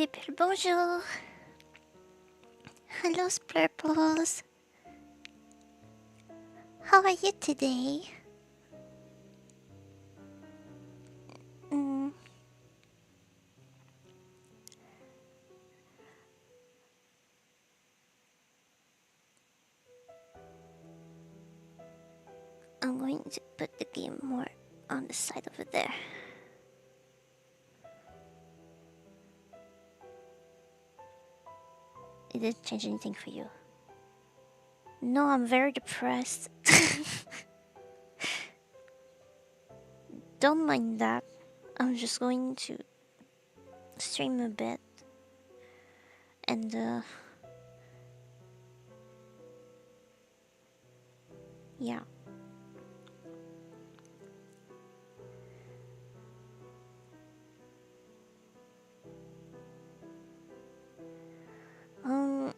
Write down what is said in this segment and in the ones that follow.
people, bonjour. Hello, Splurples. How are you today? Mm, I'm going to put the game more on the side over there. It didn't change anything for you. No, I'm very depressed. Don't mind that. I'm just going to stream a bit. And, yeah. Um,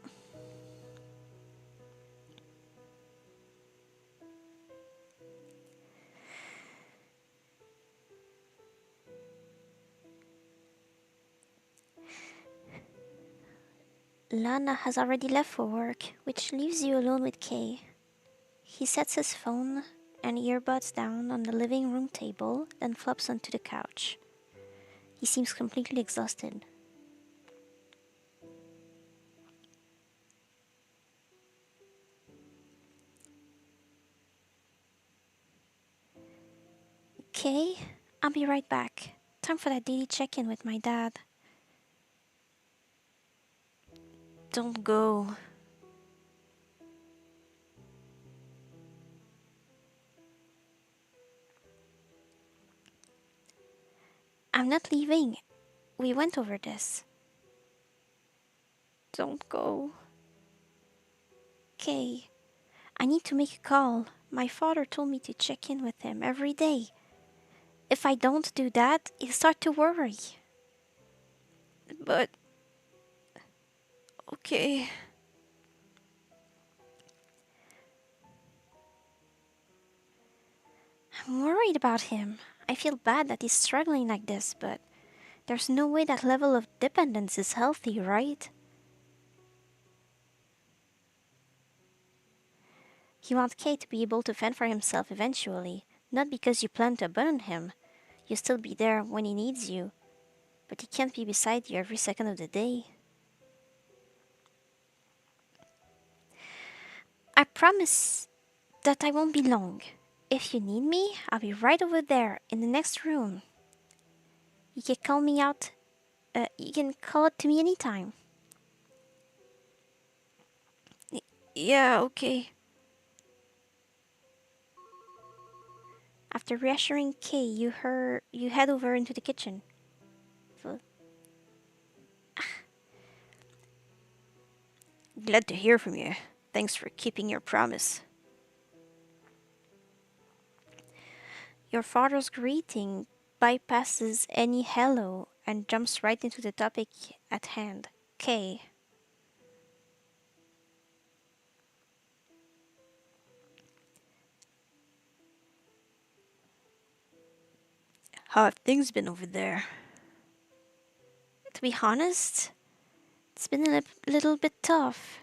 Lana has already left for work, which leaves you alone with Kay. He sets his phone and earbuds down on the living room table, then flops onto the couch. He seems completely exhausted. Okay, I'll be right back. Time for that daily check-in with my dad. Don't go. I'm not leaving. We went over this. Don't go. Okay, I need to make a call. My father told me to check in with him every day. If I don't do that, he'll start to worry. But... okay. I'm worried about him. I feel bad that he's struggling like this, but there's no way that level of dependence is healthy, right? You want Kate to be able to fend for himself eventually, not because you plan to abandon him. You'll still be there when he needs you, but he can't be beside you every second of the day. I promise that I won't be long. If you need me, I'll be right over there in the next room. You can call me out. You can call it to me anytime. Yeah, okay. After reassuring Kay, you head over into the kitchen. Glad to hear from you. Thanks for keeping your promise. Your father's greeting bypasses any hello and jumps right into the topic at hand. Kay. How have things been over there? To be honest, it's been a little bit tough.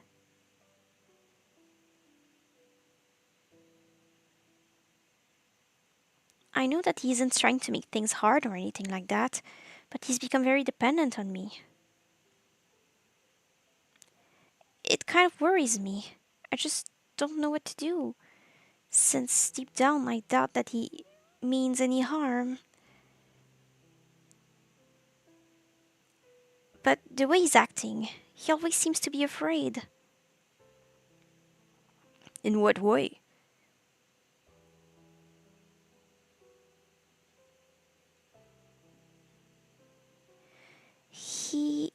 I know that he isn't trying to make things hard or anything like that, but he's become very dependent on me. It kind of worries me. I just don't know what to do, since deep down I doubt that he means any harm. But the way he's acting, he always seems to be afraid. In what way? He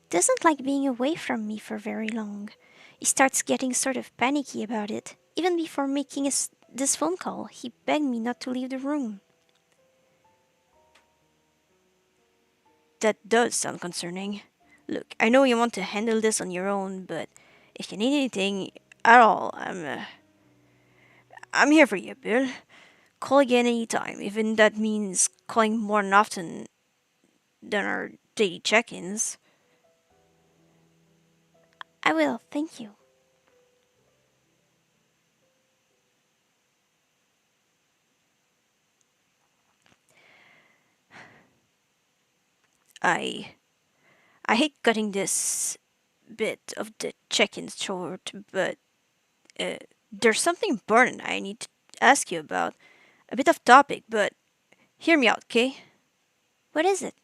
doesn't like being away from me for very long. He starts getting sort of panicky about it. Even before making this phone call, he begged me not to leave the room. That does sound concerning. Look, I know you want to handle this on your own, but if you need anything at all, I'm here for you, Bill. Call again anytime, even that means calling more often than our daily check-ins. I will, thank you. I I hate cutting this bit of the check-ins short, but uh, there's something important I need to ask you about. A bit off topic, but hear me out, okay? What is it?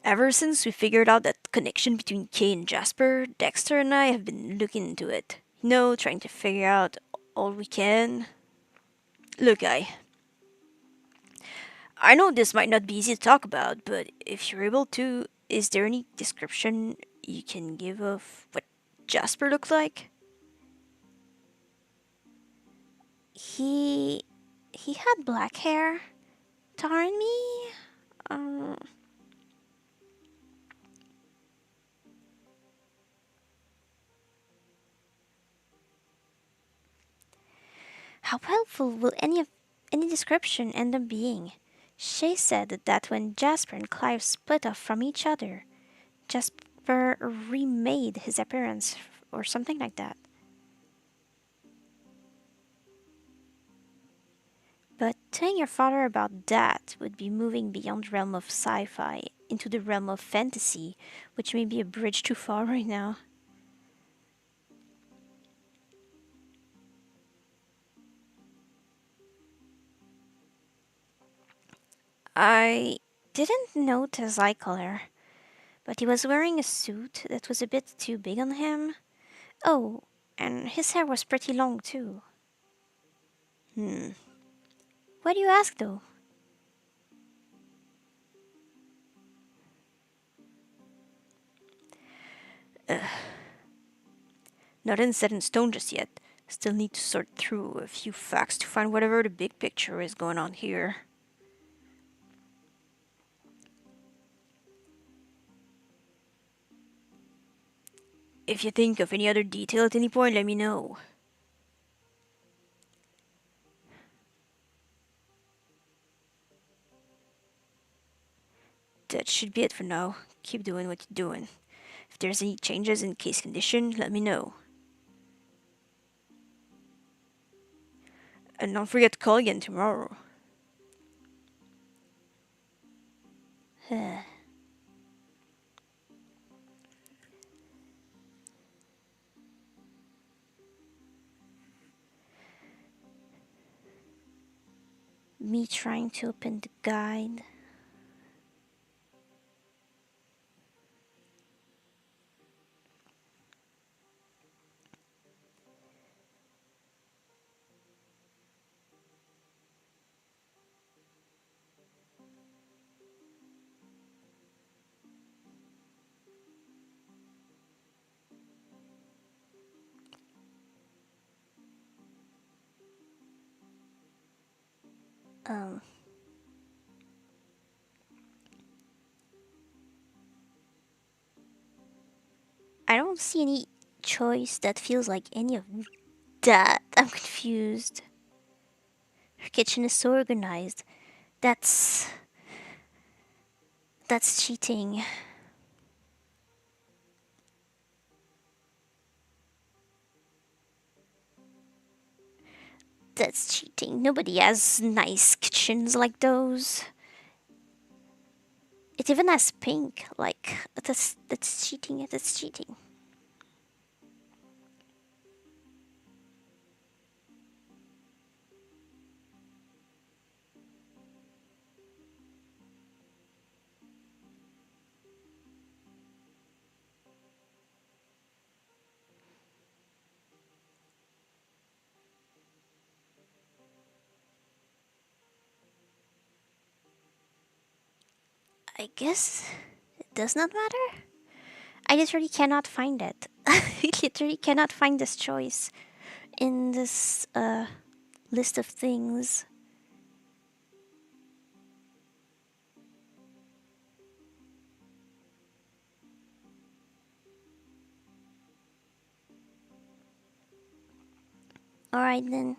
Ever since we figured out that connection between Kay and Jasper, Dexter and I have been looking into it. Trying to figure out all we can. Look, I know this might not be easy to talk about, but if you're able to, is there any description you can give of what Jasper looked like? He he had black hair. Darn me. Um, how helpful will any description end up being? Shay said that when Jasper and Clive split off from each other, Jasper remade his appearance or something like that. But telling your father about that would be moving beyond the realm of sci-fi into the realm of fantasy, which may be a bridge too far right now. I didn't notice eye color, but he was wearing a suit that was a bit too big on him. Oh, and his hair was pretty long too. Hmm. Why do you ask though? Nothing set in stone just yet. Still need to sort through a few facts to find whatever the big picture is going on here. If you think of any other detail at any point, let me know. That should be it for now. Keep doing what you're doing. If there's any changes in case condition, let me know. And don't forget to call again tomorrow. Me trying to open the guide. Um, I don't see any choice that feels like any of that. I'm confused. Her kitchen is so organized. That's that's cheating. That's cheating. Nobody has nice kitchens like those. It even has pink. Like that's cheating. That's cheating. I guess it does not matter. I literally cannot find it. I literally cannot find this choice in this list of things. Alright then.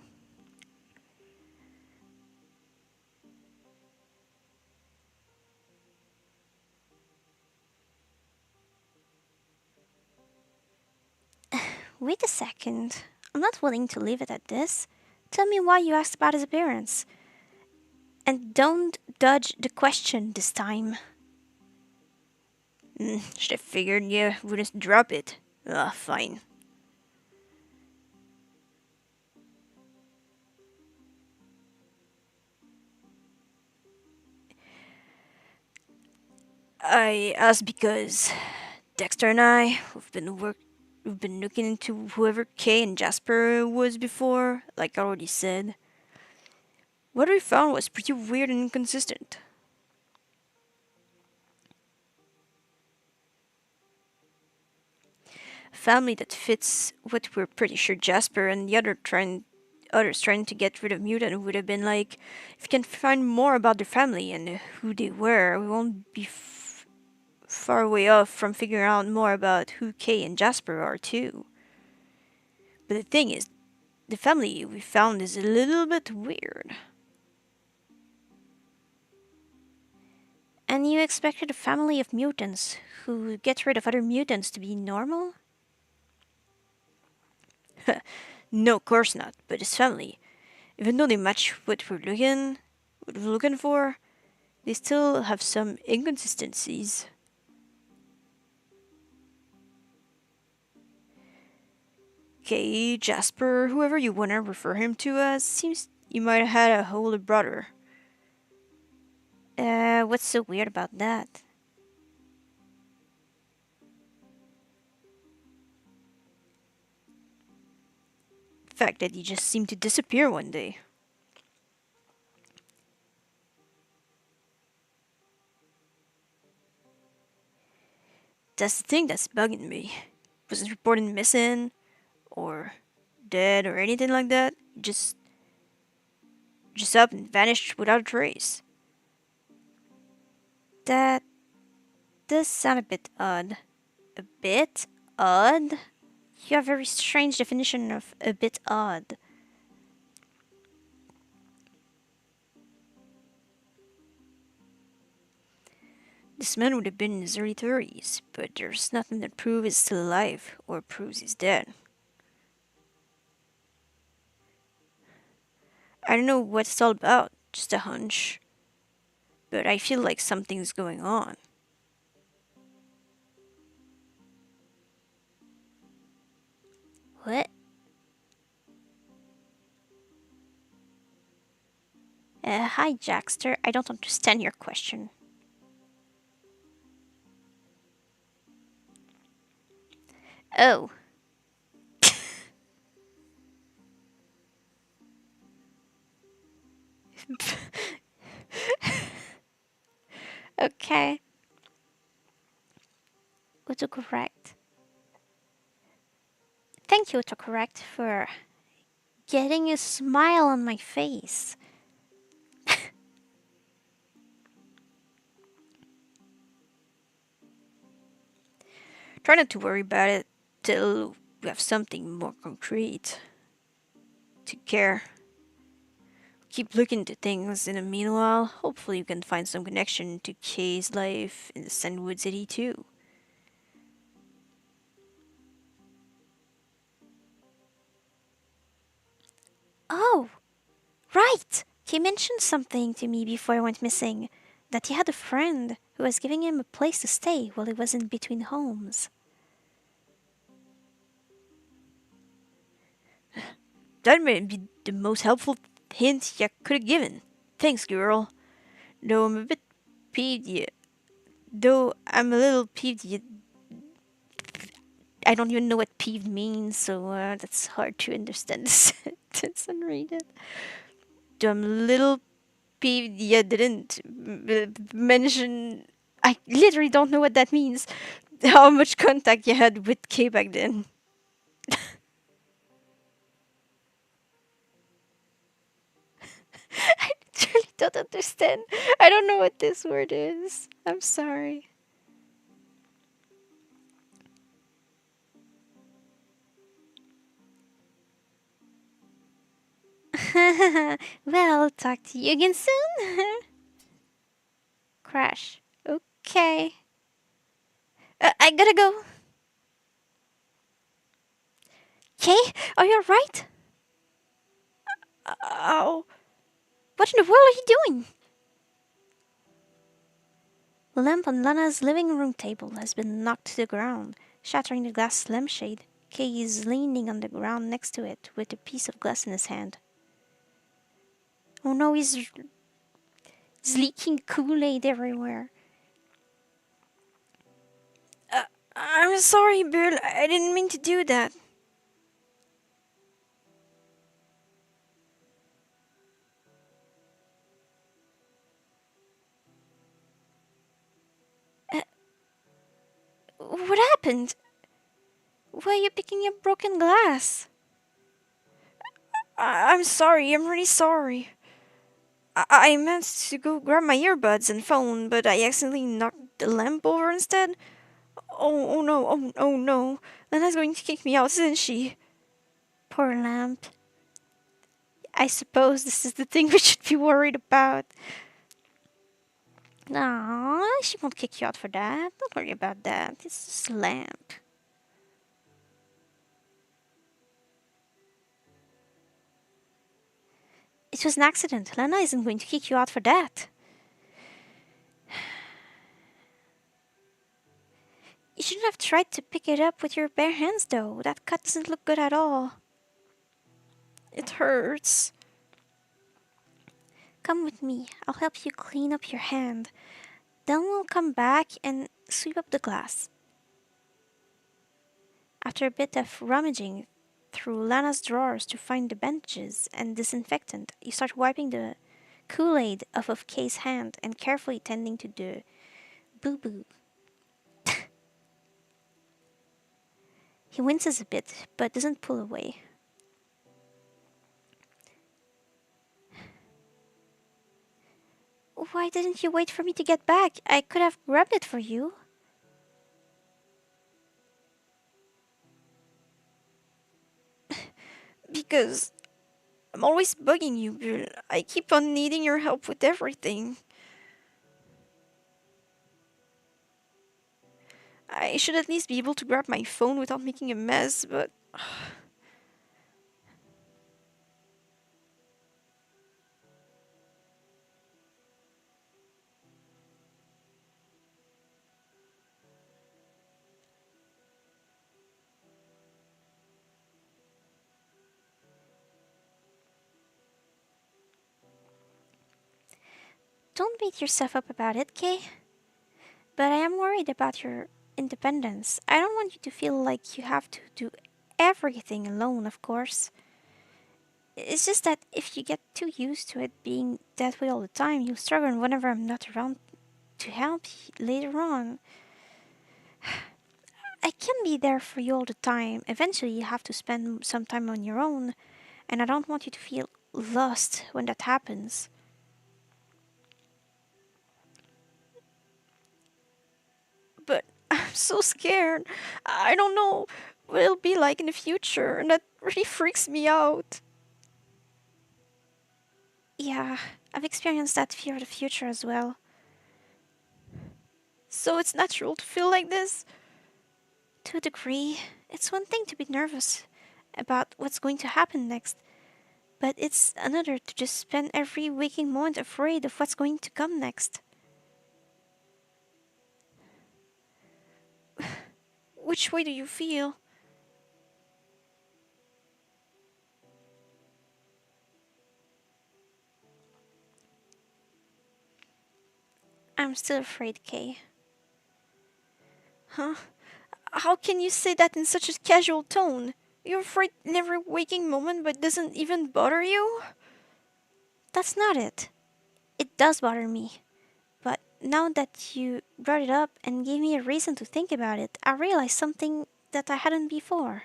Wait a second. I'm not willing to leave it at this. Tell me why you asked about his appearance. And don't dodge the question this time. Should have figured you wouldn't drop it. Fine. I asked because Dexter and I, we've been looking into whoever Kay and Jasper was before, like I already said. What we found was pretty weird and inconsistent. A family that fits what we're pretty sure Jasper and the others trying to get rid of Mutant would have been like, if we can find more about their family and who they were, we won't be far away off from figuring out more about who Kay and Jasper are too. But the thing is, the family we found is a little bit weird. And you expected a family of mutants who get rid of other mutants to be normal? No, of course not. But his family, even though they match what we're looking for, they still have some inconsistencies. Okay, Jasper, whoever you wanna refer him to as, seems you might have had a older brother. What's so weird about that? The fact that he just seemed to disappear one day. That's the thing that's bugging me. Wasn't reported missing, or dead, or anything like that. Just up and vanished without a trace. That does sound a bit odd. A bit odd? You have a very strange definition of a bit odd. This man would have been in his early 30s, but there's nothing that proves he's still alive or proves he's dead. I don't know what it's all about, just a hunch. But I feel like something's going on. What? Hi, Jackster. I don't understand your question. Oh. Okay. Autocorrect. Thank you, autocorrect, for getting a smile on my face. Try not to worry about it till we have something more concrete to care. Keep looking into things in the meanwhile. Hopefully, you can find some connection to Kay's life in the Sandwood City too. Oh, right! He mentioned something to me before I went missing. That he had a friend who was giving him a place to stay while he was in between homes. That might be the most helpful hint you could have given. Thanks, girl. Though I'm a bit peeved you. Though I'm a little peeved you. I don't even know what peeved means, so that's hard to understand the sentence and read it. Though I'm a little peeved you didn't mention. I literally don't know what that means. How much contact you had with Kay back then. I literally don't understand. I don't know what this word is. I'm sorry. Well, talk to you again soon. Crash. Okay. I gotta go. Kay, are you alright? Ow. What in the world are you doing? The lamp on Lana's living room table has been knocked to the ground, shattering the glass lampshade. Kay is leaning on the ground next to it with a piece of glass in his hand. Oh no, he's leaking Kool-Aid everywhere. I'm sorry, Bill. I didn't mean to do that. Uh, what happened? Why are you picking up broken glass? I'm sorry. I'm really sorry. I meant to go grab my earbuds and phone, but I accidentally knocked the lamp over instead. Oh no, oh no. Lana's going to kick me out, isn't she? Poor lamp. I suppose this is the thing we should be worried about. No, she won't kick you out for that. Don't worry about that. It's just a lamp. It was an accident. Lana isn't going to kick you out for that. You shouldn't have tried to pick it up with your bare hands, though. That cut doesn't look good at all. It hurts. Come with me. I'll help you clean up your hand. Then we'll come back and sweep up the glass. After a bit of rummaging through Lana's drawers to find the bandages and disinfectant, you start wiping the Kool-Aid off of Kay's hand and carefully tending to the boo-boo. He winces a bit, but doesn't pull away. Why didn't you wait for me to get back? I could have grabbed it for you. Because I'm always bugging you, Bill. I keep on needing your help with everything. I should at least be able to grab my phone without making a mess, but Don't beat yourself up about it, Kay. But I am worried about your independence. I don't want you to feel like you have to do everything alone, of course. It's just that if you get too used to it being that way all the time, you'll struggle whenever I'm not around to help later on. I can be there for you all the time. Eventually, you have to spend some time on your own, and I don't want you to feel lost when that happens. but I'm so scared. I don't know what it'll be like in the future, and that really freaks me out. Yeah, I've experienced that fear of the future as well. So it's natural to feel like this. To a degree, it's one thing to be nervous about what's going to happen next, but it's another to just spend every waking moment afraid of what's going to come next. Which way do you feel? I'm still afraid, Kay. Huh? How can you say that in such a casual tone? You're afraid in every waking moment, but it doesn't even bother you? That's not it. It does bother me. But now that you brought it up and gave me a reason to think about it, I realized something that I hadn't before.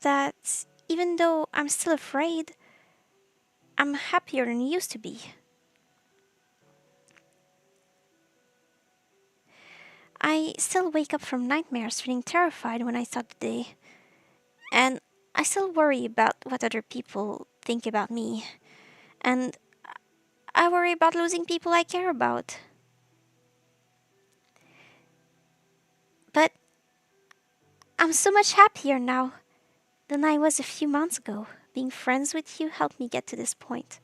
That even though I'm still afraid, I'm happier than I used to be. I still wake up from nightmares feeling terrified when I start the day, and I still worry about what other people think about me, and I worry about losing people I care about. I'm so much happier now than I was a few months ago. Being friends with you helped me get to this point.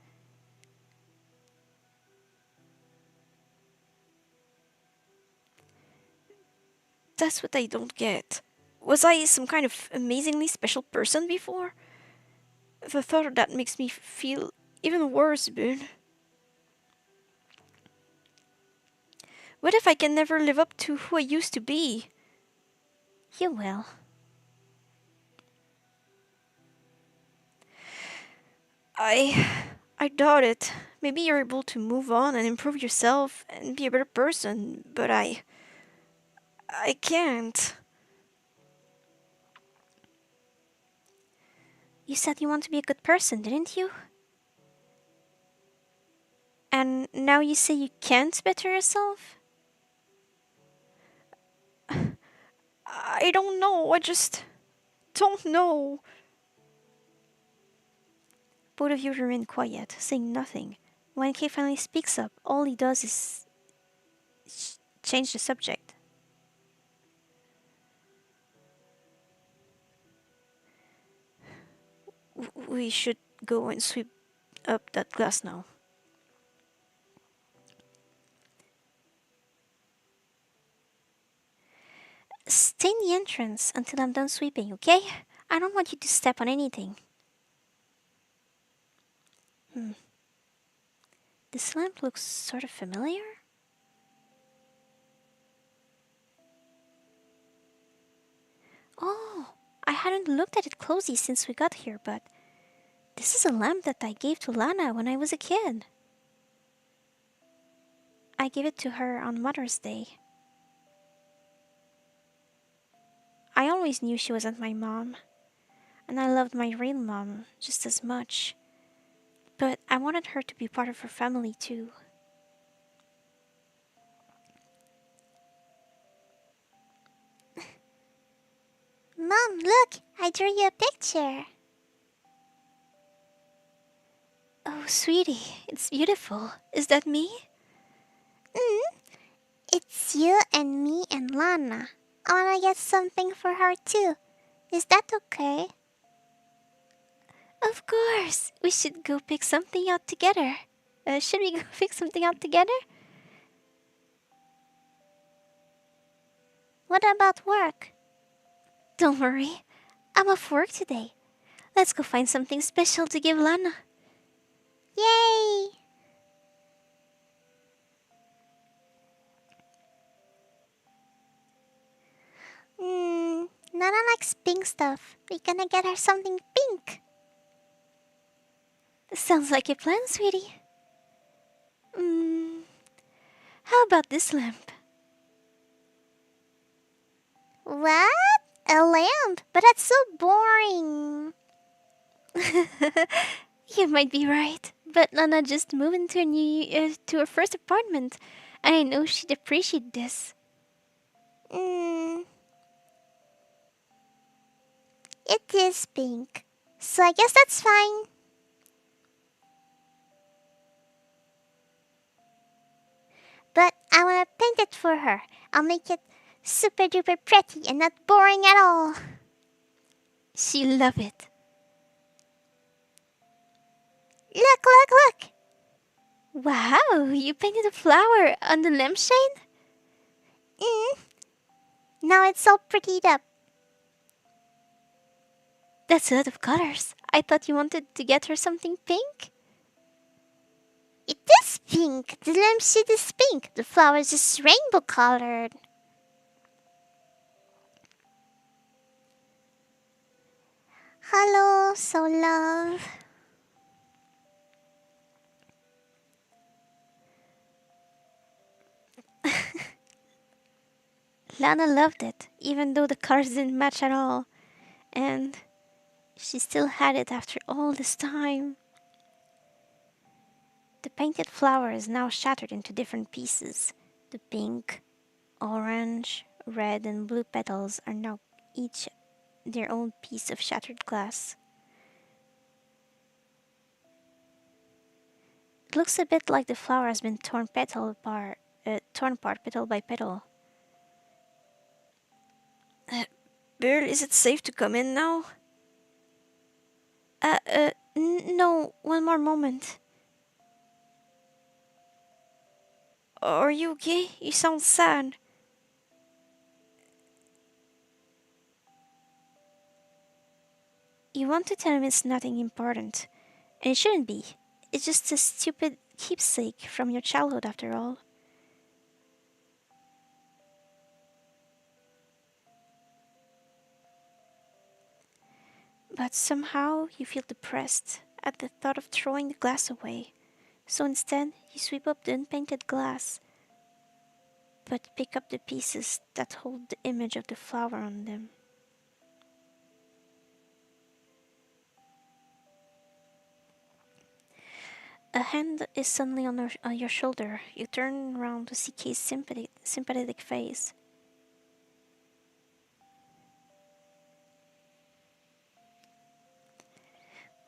That's what I don't get. Was I some kind of amazingly special person before? The thought of that makes me feel even worse, Boone. What if I can never live up to who I used to be? You will. I I doubt it. Maybe you're able to move on and improve yourself and be a better person, but I can't. You said you want to be a good person, didn't you? And now you say you can't better yourself? I don't know. I just don't know. Both of you remain quiet, saying nothing. When Kay finally speaks up, all he does is change the subject. We should go and sweep up that glass now. Stay in the entrance until I'm done sweeping, okay? I don't want you to step on anything. This lamp looks sort of familiar. Oh, I hadn't looked at it closely since we got here, but this is a lamp that I gave to Lana when I was a kid. I gave it to her on Mother's Day. I always knew she wasn't my mom, and I loved my real mom just as much. But I wanted her to be part of her family too. Mom, look! I drew you a picture. Oh, sweetie, it's beautiful. Is that me? It's you and me and Lana. I wanna get something for her too. Is that okay? Of course. We should go pick something out together. Should we go pick something out together? What about work? Don't worry. I'm off work today. Let's go find something special to give Lana. Yay! Nana likes pink stuff. We're gonna get her something pink. Sounds like a plan, sweetie. How about this lamp? What? A lamp? But that's so boring. You might be right, but Nana just moved into to her first apartment, and I know she'd appreciate this. It is pink, so I guess that's fine. But I want to paint it for her. I'll make it super duper pretty and not boring at all. She'll love it. Look, look, look! Wow, you painted a flower on the lampshade? Now it's all prettied up. That's a lot of colors. I thought you wanted to get her something pink. It is pink. The lampshade is pink. The flower is just rainbow colored. Hello, so love. Lana loved it, even though the colors didn't match at all. And she still had it after all this time. The painted flower is now shattered into different pieces. The pink, orange, red, and blue petals are now each their own piece of shattered glass. It looks a bit like the flower has been torn apart petal by petal. Bill, is it safe to come in now? No, one more moment. Are you okay? You sound sad. You want to tell him it's nothing important, and it shouldn't be. It's just a stupid keepsake from your childhood, after all. But somehow you feel depressed at the thought of throwing the glass away. So instead, you sweep up the unpainted glass, but pick up the pieces that hold the image of the flower on them. A hand is suddenly on your shoulder. You turn around to see Kay's sympathetic face.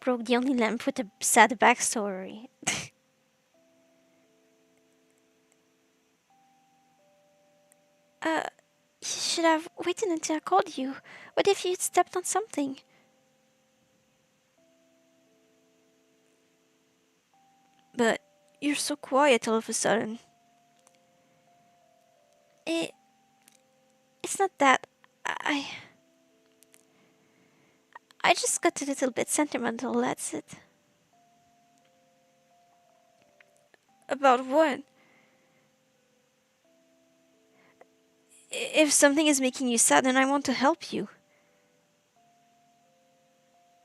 Broke the only lamp with a sad backstory. uh, you should have waited until I called you. What if you'd stepped on something? But you're so quiet all of a sudden. It, it's not that. I, I just got a little bit sentimental, that's it. About what? If something is making you sad, then I want to help you.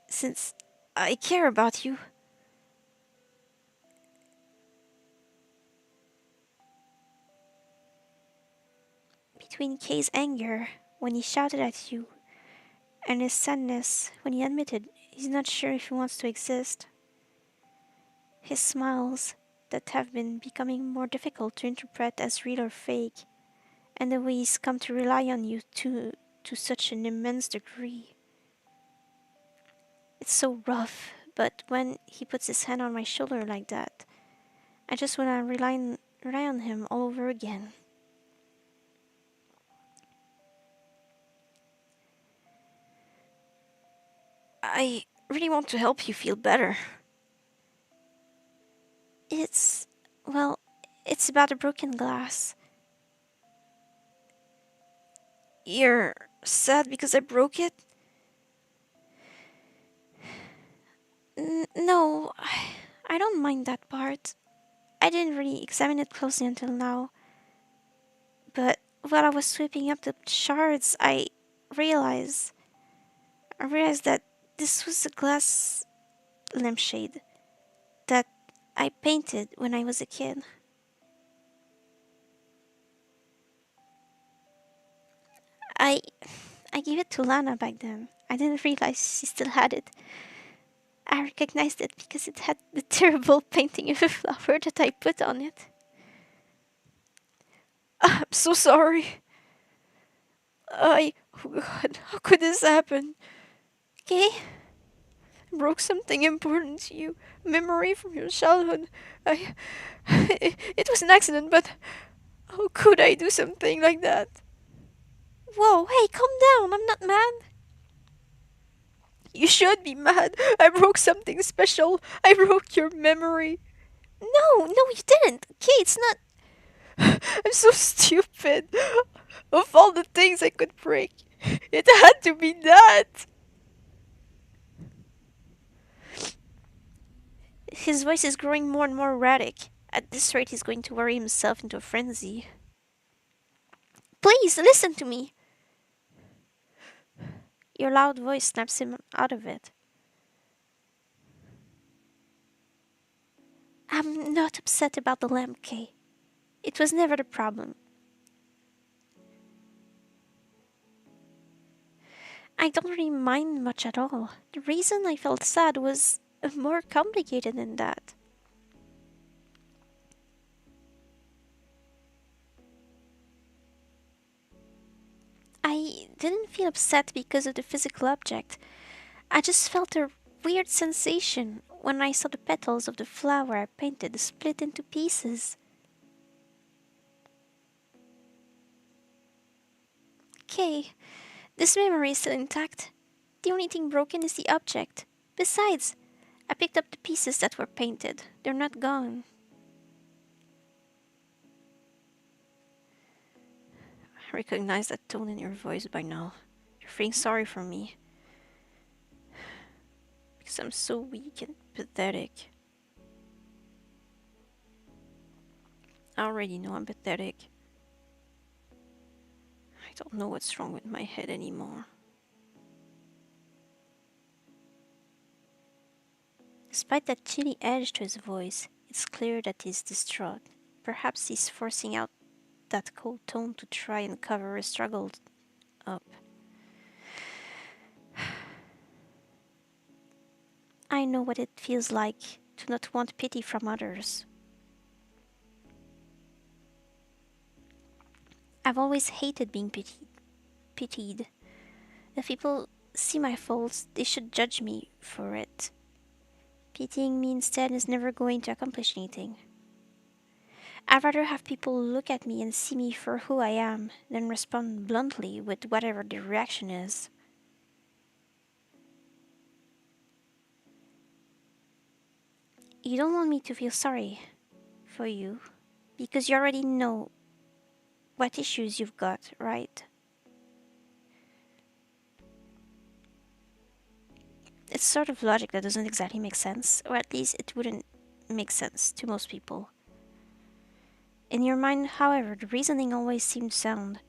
Since I care about you. Between Kay's anger when he shouted at you and his sadness when he admitted he's not sure if he wants to exist, his smiles that have been becoming more difficult to interpret as real or fake, and the way he's come to rely on you to such an immense degree. It's so rough, but when he puts his hand on my shoulder like that, I just want to rely on him all over again. I really want to help you feel better. It's, well, it's about a broken glass. You're sad because I broke it? No, I don't mind that part. I didn't really examine it closely until now. But while I was sweeping up the shards, realized I realized that this was a glass lampshade that I painted when I was a kid. I I gave it to Lana back then. I didn't realize she still had it. I recognized it because it had the terrible painting of a flower that I put on it. I'm so sorry. Oh God, how could this happen? Okay? I broke something important to you. A memory from your childhood. I. It was an accident, but how could I do something like that? Whoa, hey, calm down. I'm not mad. You should be mad. I broke something special. I broke your memory. No, you didn't. Okay, it's not. I'm so stupid. Of all the things I could break, it had to be that. His voice is growing more and more erratic. At this rate, he's going to worry himself into a frenzy. Please, listen to me. Your loud voice snaps him out of it. I'm not upset about the lamp, Kay. It was never the problem. I don't really mind much at all. The reason I felt sad was more complicated than that. I didn't feel upset because of the physical object. I just felt a weird sensation when I saw the petals of the flower I painted split into pieces. Okay, This memory is still intact. The only thing broken is the object. Besides, I picked up the pieces that were painted. They're not gone. I recognize that tone in your voice by now. You're feeling sorry for me. Because I'm so weak and pathetic. I already know I'm pathetic. I don't know what's wrong with my head anymore. Despite that chilly edge to his voice, it's clear that he's distraught. Perhaps he's forcing out that cold tone to try and cover his struggle up. I know what it feels like to not want pity from others. I've always hated being pitied. If people see my faults, they should judge me for it. Pitying me instead is never going to accomplish anything. I'd rather have people look at me and see me for who I am than respond bluntly with whatever the reaction is. You don't want me to feel sorry for you because you already know what issues you've got, right? It's sort of logic that doesn't exactly make sense, or at least it wouldn't make sense to most people. In your mind, however, the reasoning always seems sound.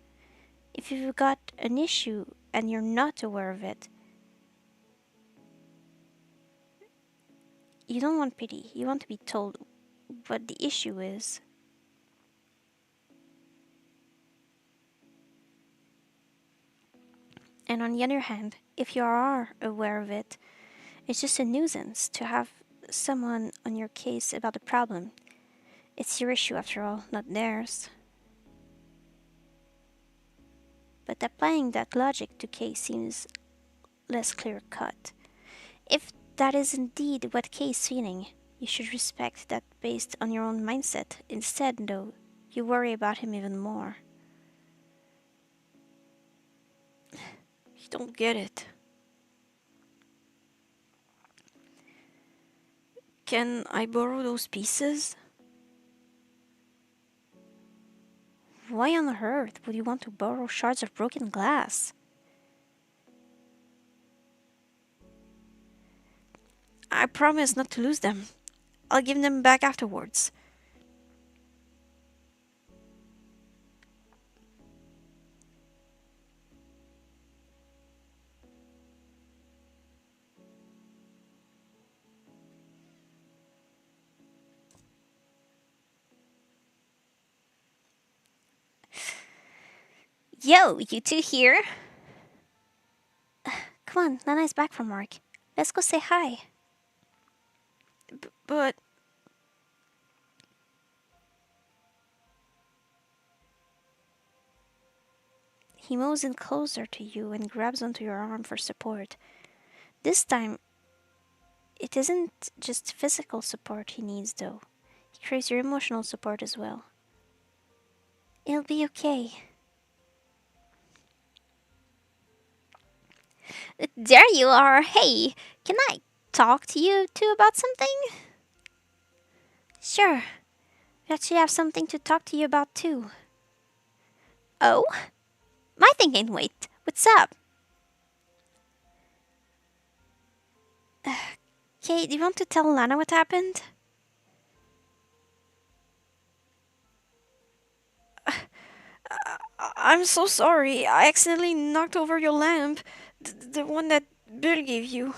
If you've got an issue and you're not aware of it, you don't want pity. You want to be told what the issue is. And on the other hand, if you are aware of it, it's just a nuisance to have someone on your case about the problem. It's your issue after all, not theirs. But applying that logic to Kay seems less clear cut. If that is indeed what Kay is feeling, you should respect that based on your own mindset. Instead, though, you worry about him even more. You don't get it. Can I borrow those pieces? Why on earth would you want to borrow shards of broken glass? I promise not to lose them. I'll give them back afterwards. Yo, you two here? Come on, Lana's back from work. Let's go say hi. But He moves in closer to you and grabs onto your arm for support. This time, it isn't just physical support he needs, though. He craves your emotional support as well. It'll be okay. There you are. Hey, can I talk to you two about something? Sure. We actually have something to talk to you about too. Oh? My thing ain't wait. What's up? Kate, do you want to tell Lana what happened? I'm so sorry. I accidentally knocked over your lamp. The one that Bill gave you.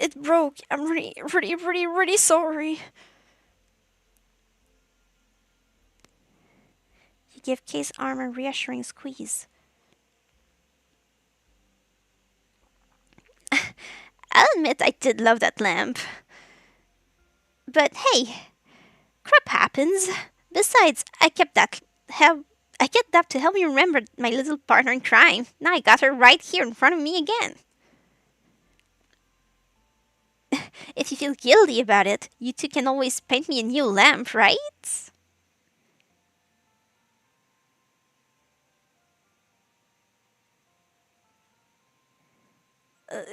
It broke. I'm really sorry. You give Kate's arm a reassuring squeeze. I'll admit I did love that lamp. But hey, crap happens. Besides, I kept that to help me remember my little partner in crime. Now I got her right here in front of me again. If you feel guilty about it, you two can always paint me a new lamp, right?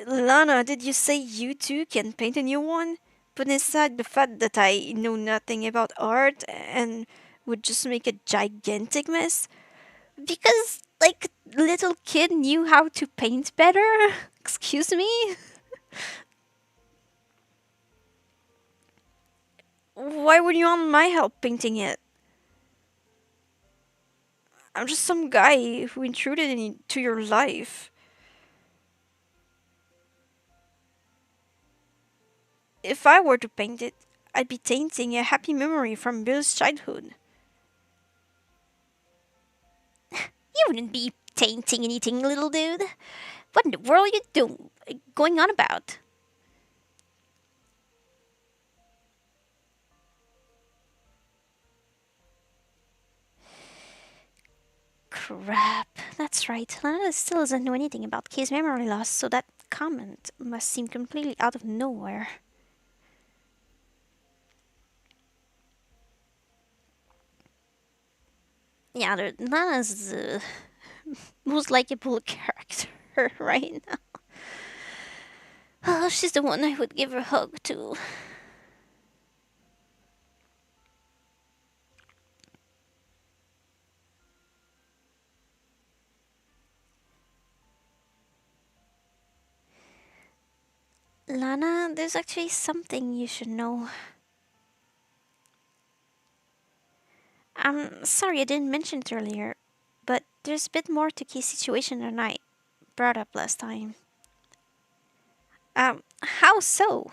Lana, did you say you too can paint a new one? Putting aside the fact that I know nothing about art and would just make a gigantic mess. Because, like, little kid knew how to paint better? Excuse me? Why would you want my help painting it? I'm just some guy who intruded into your life. If I were to paint it, I'd be tainting a happy memory from Bill's childhood. You wouldn't be tainting anything, little dude. What in the world are you going on about? Crap. That's right. Lana still doesn't know anything about Kay's memory loss, so that comment must seem completely out of nowhere. Yeah, Lana's the most likable character right now. Oh, she's the one I would give a hug to. Lana, there's actually something you should know. I'm sorry I didn't mention it earlier, but there's a bit more to Kay's situation than I brought up last time. How so?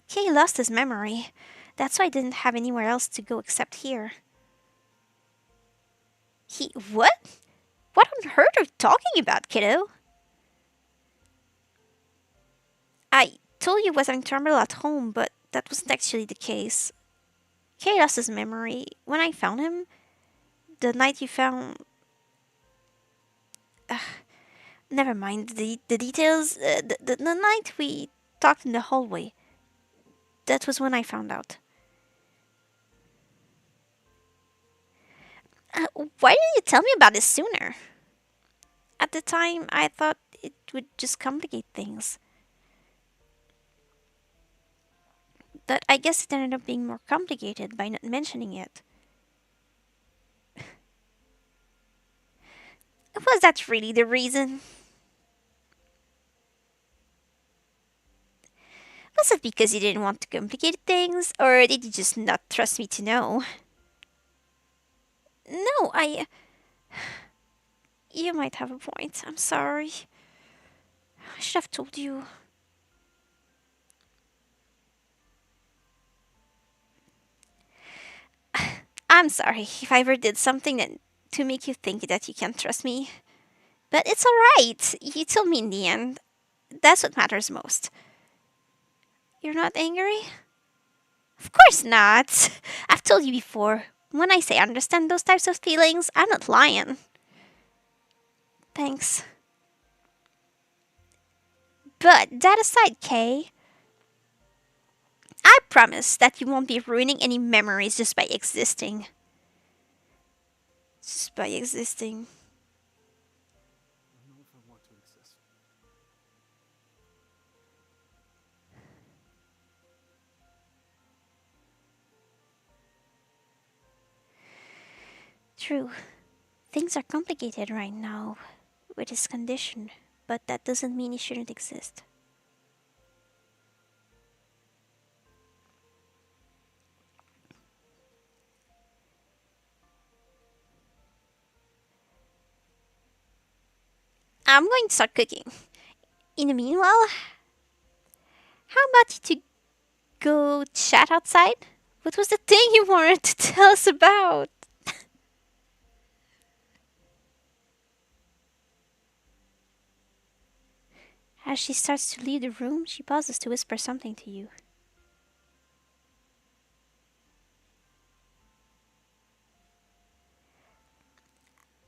Kay lost his memory. That's why I didn't have anywhere else to go except here. He. What? What on earth are you talking about, kiddo? I told you he was having trouble at home, but that wasn't actually the case. Kay lost his memory. When I found him, the night you found. Never mind the details. The night we talked in the hallway. That was when I found out. Why didn't you tell me about this sooner? At the time, I thought it would just complicate things. But I guess it ended up being more complicated by not mentioning it. Was that really the reason? Was it because you didn't want to complicate things, or did you just not trust me to know? No, I. You might have a point. I'm sorry. I should have told you. I'm sorry if I ever did something to make you think that you can't trust me. But it's alright. You told me in the end. That's what matters most. You're not angry? Of course not. I've told you before. When I say I understand those types of feelings, I'm not lying. Thanks. But that aside, Kay, I promise that you won't be ruining any memories just by existing. Just by existing. True. Things are complicated right now with his condition, but that doesn't mean he shouldn't exist. I'm going to start cooking. In the meanwhile, how about you to go chat outside? What was the thing you wanted to tell us about? As she starts to leave the room, she pauses to whisper something to you.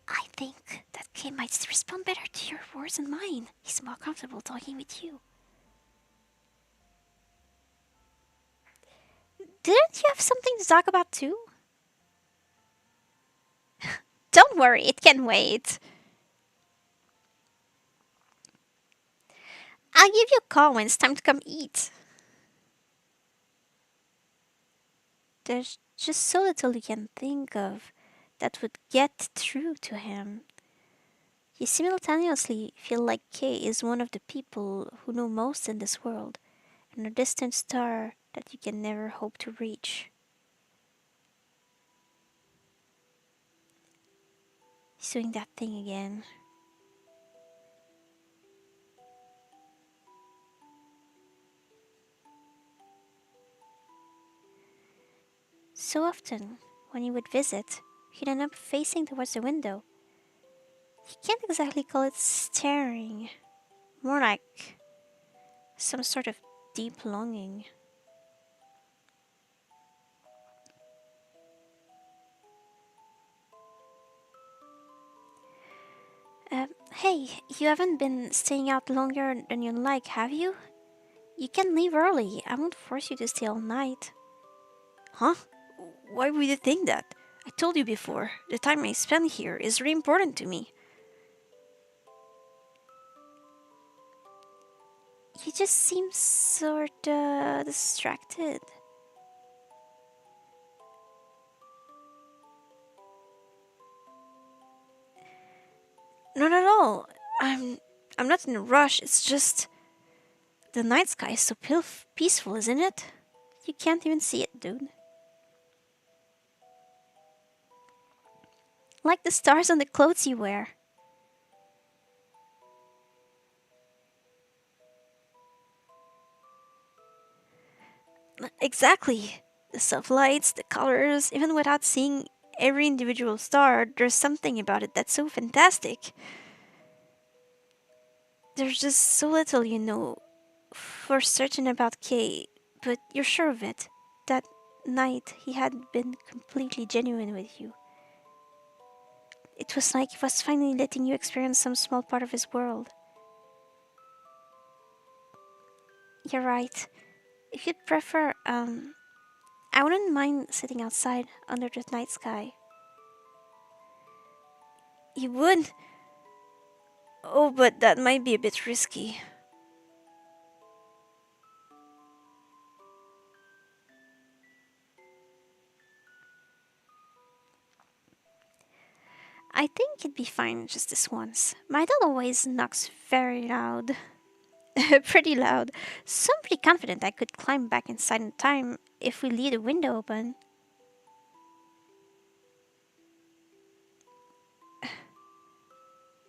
I think that Kay might respond better to your words than mine. He's more comfortable talking with you. Didn't you have something to talk about too? Don't worry, it can wait. I'll give you a call when it's time to come eat. There's just so little you can think of that would get through to him. You simultaneously feel like Kay is one of the people who know most in this world, and a distant star that you can never hope to reach. He's doing that thing again. So often, when he would visit, he'd end up facing towards the window. You can't exactly call it staring, more like some sort of deep longing. Hey, you haven't been staying out longer than you'd like, have you? You can leave early. I won't force you to stay all night. Huh? Why would you think that? I told you before, the time I spend here is really important to me. You just seem sorta distracted. Not at all. I'm I'm not in a rush. It's just the night sky is so peaceful, isn't it? You can't even see it, dude. Like the stars on the clothes you wear. Exactly. The soft lights, the colors, even without seeing every individual star, there's something about it that's so fantastic. There's just so little you know for certain about Kay, but you're sure of it. That night he had been completely genuine with you. It was like he was finally letting you experience some small part of his world. You're right. If you'd prefer, I wouldn't mind sitting outside under the night sky. You would? Oh, but that might be a bit risky. I think it'd be fine just this once. My dad always knocks very loud. Pretty loud. So I'm pretty confident I could climb back inside in time if we leave the window open.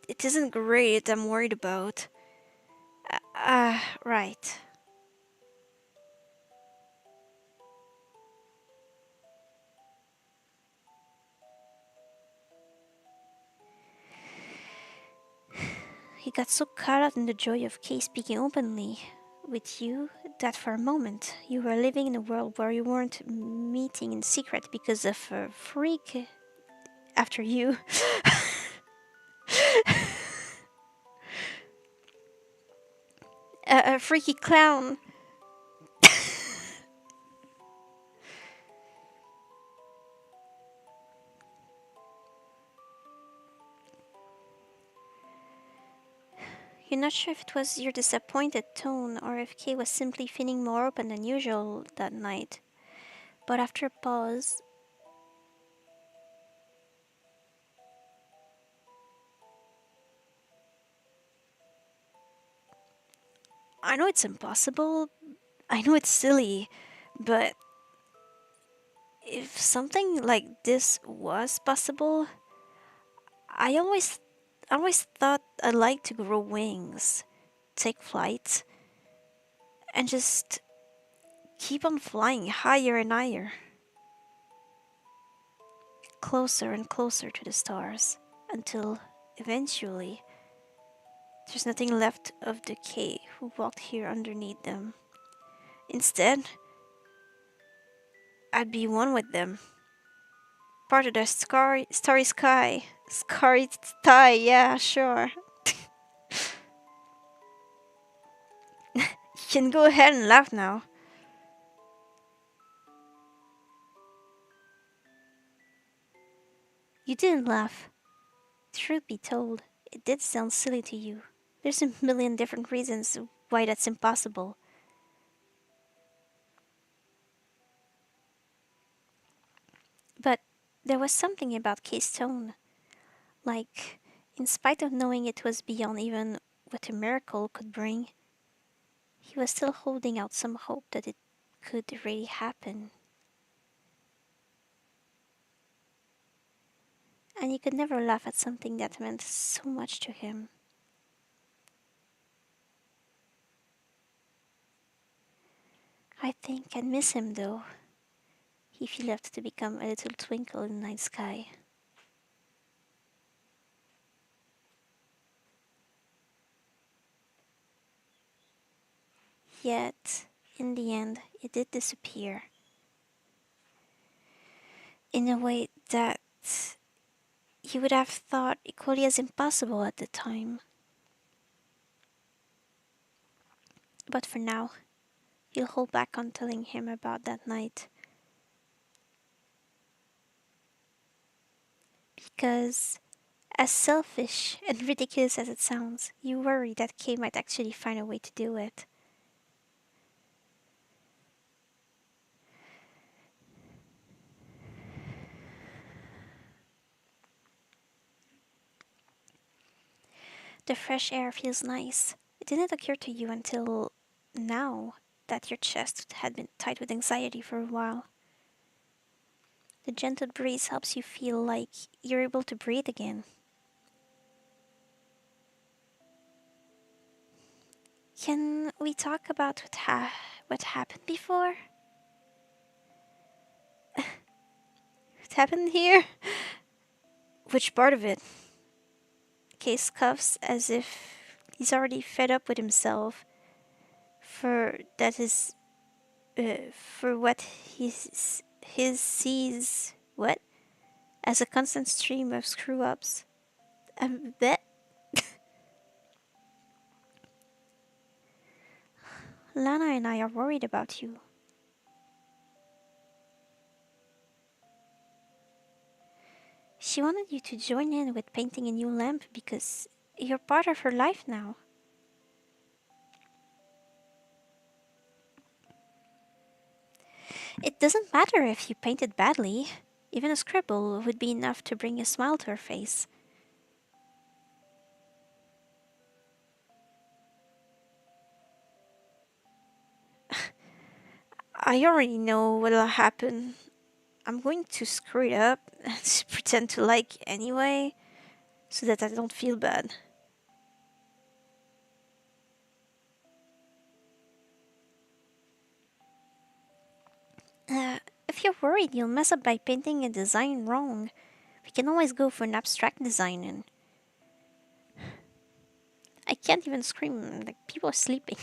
It isn't great, I'm worried about. Right. He got so caught up in the joy of Kay speaking openly with you that for a moment you were living in a world where you weren't meeting in secret because of a freak after you. A freaky clown. You're not sure if it was your disappointed tone or if Kay was simply feeling more open than usual that night. But after a pause, I know it's impossible, I know it's silly, but if something like this was possible, I always thought I'd like to grow wings, take flight, and just keep on flying higher and higher, closer and closer to the stars, until eventually there's nothing left of the K who walked here underneath them. Instead, I'd be one with them, part of the starry sky. Starry sky, yeah, sure. You can go ahead and laugh now. you didn't laugh. Truth be told, it did sound silly to you. There's a million different reasons why that's impossible. But there was something about Kay's tone. Like, in spite of knowing it was beyond even what a miracle could bring, he was still holding out some hope that it could really happen. And he could never laugh at something that meant so much to him. I think I'd miss him though, if he left to become a little twinkle in the night sky. Yet, in the end, it did disappear. In a way that he would have thought equally as impossible at the time. But for now, you'll hold back on telling him about that night. Because, as selfish and ridiculous as it sounds, you worry that Kay might actually find a way to do it. The fresh air feels nice. It didn't occur to you until now that your chest had been tight with anxiety for a while. The gentle breeze helps you feel like you're able to breathe again. Can we talk about what happened before? What happened here? Which part of it? Case cuffs as if he's already fed up with himself for that is for what his sees what as a constant stream of screw ups. I bet Lana and I are worried about you. She wanted you to join in with painting a new lamp because you're part of her life now. It doesn't matter if you painted badly. Even a scribble would be enough to bring a smile to her face. I already know what'll happen. I'm going to screw it up and pretend to like anyway, so that I don't feel bad. If you're worried you'll mess up by painting a design wrong, we can always go for an abstract design and I can't even scream like people are sleeping.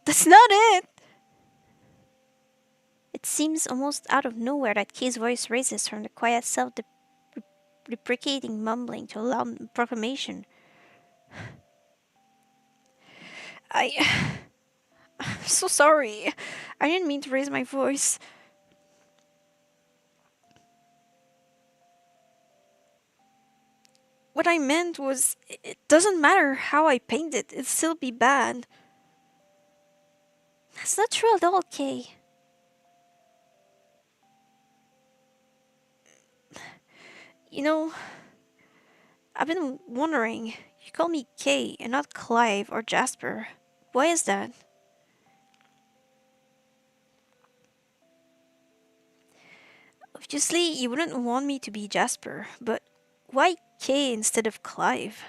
That's not it! It seems almost out of nowhere that Kay's voice raises from the quiet self deprecating mumbling to a loud proclamation. I. I'm so sorry. I didn't mean to raise my voice. What I meant was, it doesn't matter how I paint it, it'd still be bad. That's not true at all, Kay. You know, I've been wondering. You call me Kay and not Clive or Jasper. Why is that? Obviously, you wouldn't want me to be Jasper, but why Kay instead of Clive?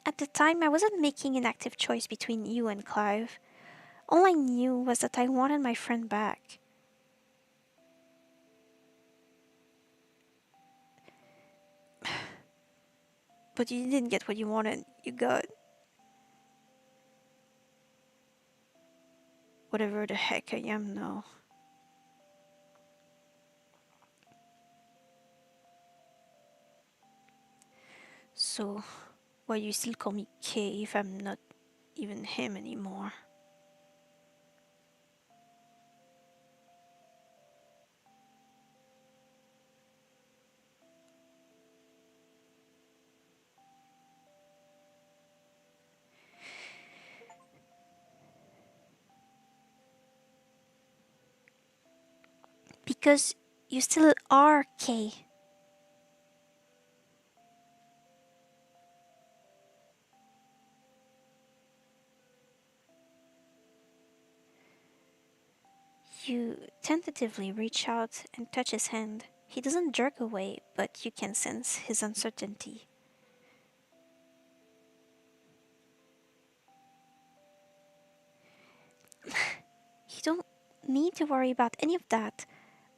At the time, I wasn't making an active choice between you and Clive. All I knew was that I wanted my friend back. But you didn't get what you wanted. You got whatever the heck I am now. So, why do you still call me Kay if I'm not even him anymore? Because you still are Kay. You tentatively reach out and touch his hand. He doesn't jerk away, but you can sense his uncertainty. You don't need to worry about any of that.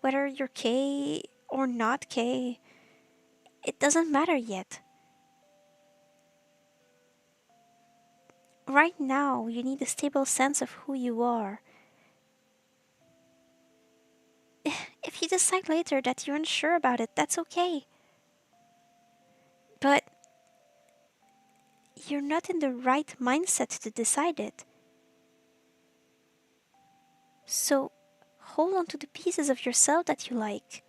Whether you're K or not K, it doesn't matter yet. Right now, you need a stable sense of who you are. If you decide later that you're unsure about it, that's okay. But you're not in the right mindset to decide it. So hold on to the pieces of yourself that you like,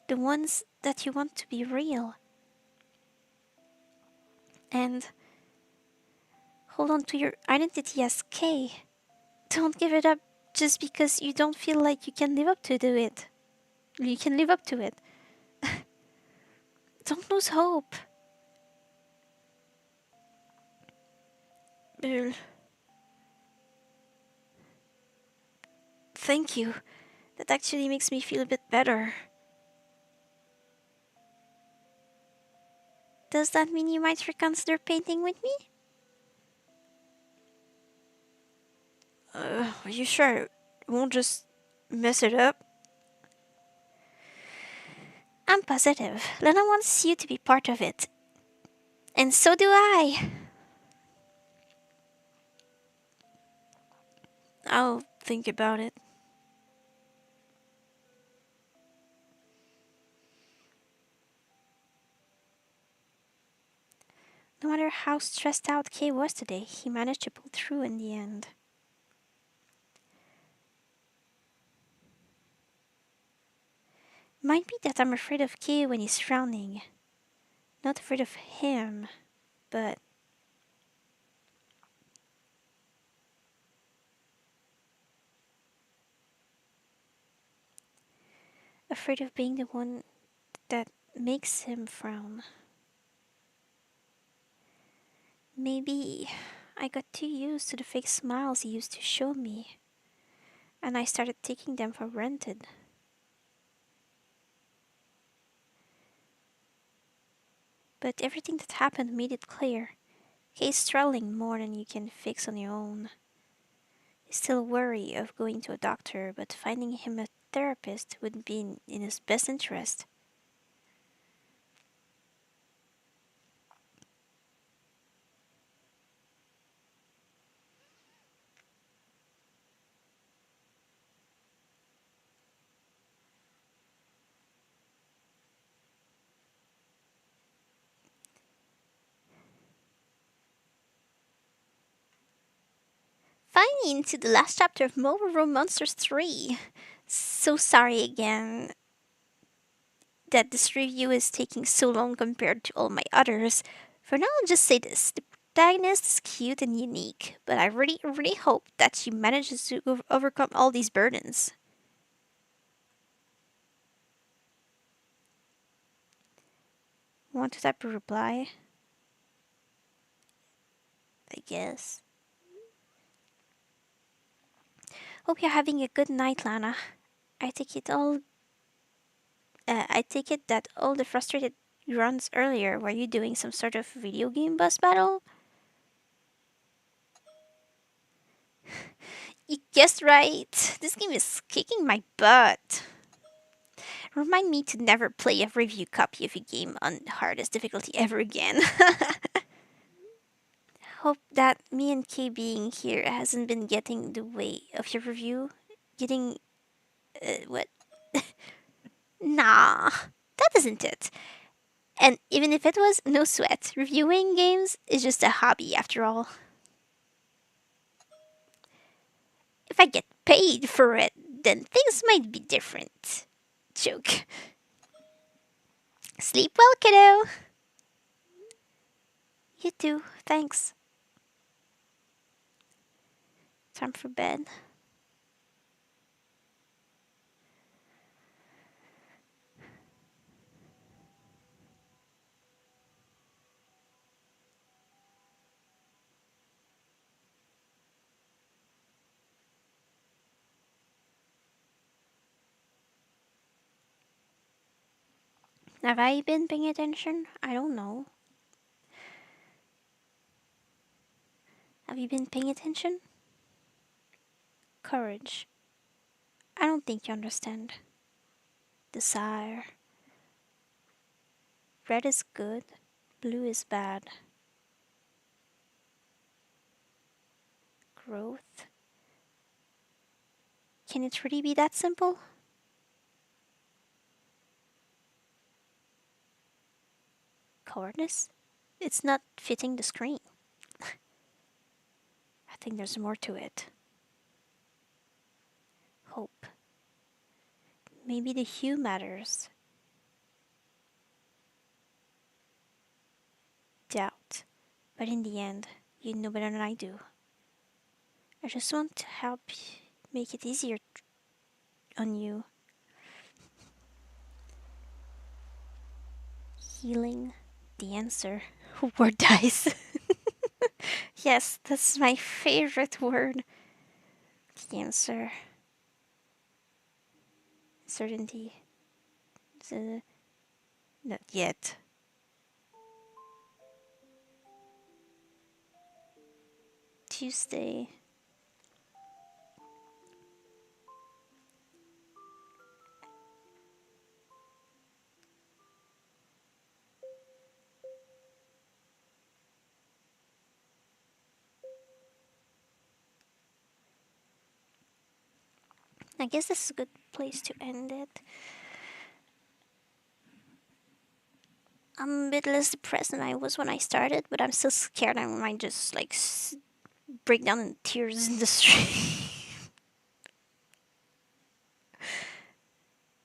the ones that you want to be real. And hold on to your identity as K. Don't give it up just because you don't feel like you can live up to do it. You can live up to it. Don't lose hope. Bill, thank you. That actually makes me feel a bit better. Does that mean you might reconsider painting with me? Are you sure it won't just mess it up? I'm positive. Lena wants you to be part of it. And so do I. I'll think about it. No matter how stressed out Kay was today, he managed to pull through in the end. Might be that I'm afraid of Kay when he's frowning. Not afraid of him, but afraid of being the one that makes him frown. Maybe I got too used to the fake smiles he used to show me, and I started taking them for granted. But everything that happened made it clear. He's struggling more than you can fix on your own. He's still wary of going to a doctor, but finding him a therapist would be in his best interest. Finally, into the last chapter of Mobile Room Monsters 3. So sorry again that this review is taking so long compared to all my others. For now, I'll just say this. The protagonist is cute and unique, but I really, really hope that she manages to overcome all these burdens. Want to type a reply? I guess. Hope you're having a good night, Lana. I take it all. I take it that all the frustrated runs earlier were you doing some sort of video game boss battle? You guessed right. This game is kicking my butt. Remind me to never play a review copy of a game on hardest difficulty ever again. Hope that me and Kay being here hasn't been getting in the way of your review. Getting. What? Nah, that isn't it. And even if it was, no sweat. Reviewing games is just a hobby after all. If I get paid for it, then things might be different. Joke. Sleep well, kiddo. You too, thanks. Time for bed. Have I been paying attention? I don't know. Have you been paying attention? Courage. I don't think you understand. Desire. Red is good, blue is bad. Growth. Can it really be that simple? Cowardice? It's not fitting the screen. I think there's more to it. Hope. Maybe the hue matters. Doubt. But in the end, you know better than I do. I just want to help make it easier on you. Healing. The answer. Word dice. Yes, that's my favorite word. The answer. Certainty. Not yet. Tuesday. I guess this is a good place to end it. I'm a bit less depressed than I was when I started, but I'm still scared I might just like break down in tears in the street.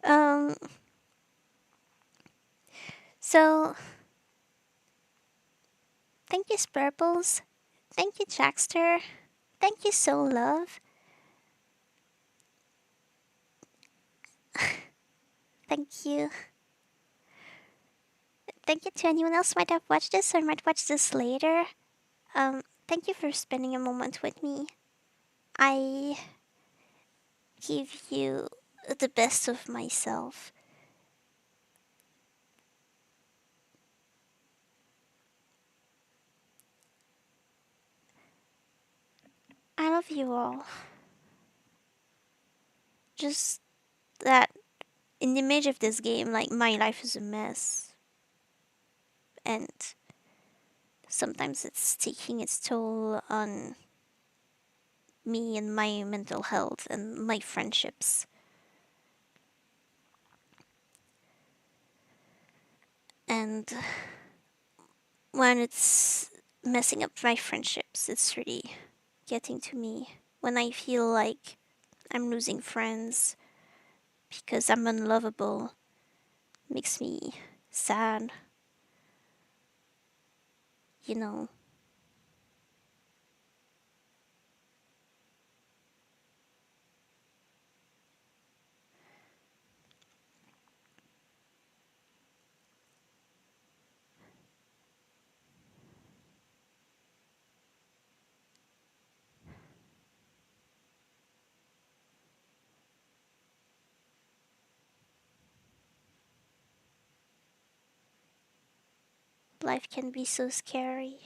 um. So thank you, Spurples. Thank you, Jackster. Thank you, Soul Love. Thank you. Thank you to anyone else who might have watched this or might watch this later. Thank you for spending a moment with me. I give you the best of myself. I love you all. Just that in the image of this game, like my life is a mess. And sometimes it's taking its toll on me and my mental health and my friendships. And when it's messing up my friendships, it's really getting to me. When I feel like I'm losing friends because I'm unlovable, makes me sad, you know. Life can be so scary.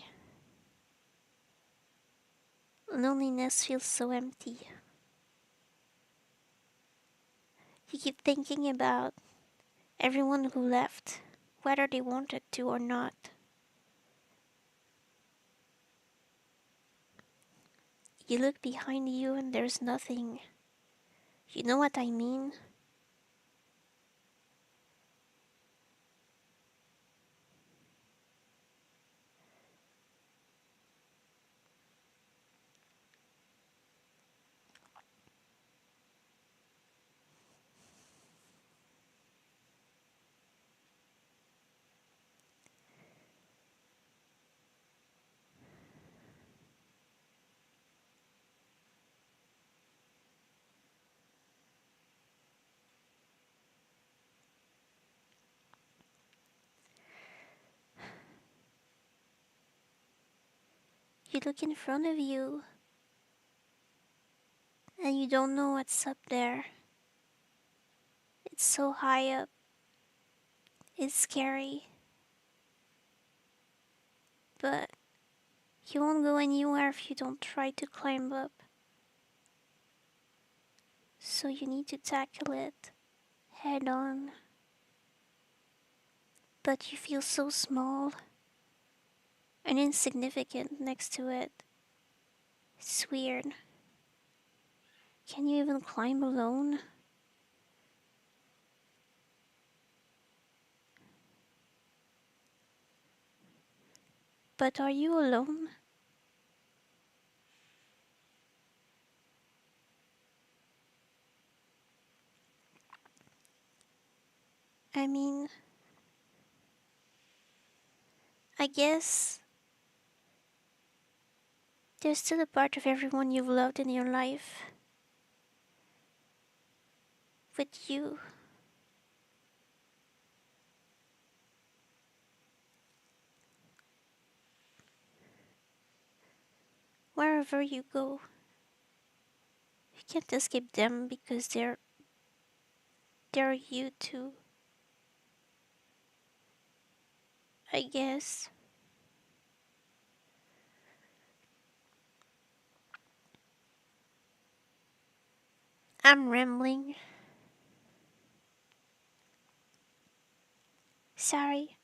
Loneliness feels so empty. You keep thinking about everyone who left, whether they wanted to or not. You look behind you and there's nothing. You know what I mean? You look in front of you and you don't know what's up there. It's so high up. It's scary, but you won't go anywhere if you don't try to climb up. So you need to tackle it head on. But you feel so small and insignificant next to it. It's weird. Can you even climb alone? But are you alone? I mean, I guess there's still a part of everyone you've loved in your life with you. Wherever you go, you can't escape them because they're you too. I guess. I'm rambling. Sorry.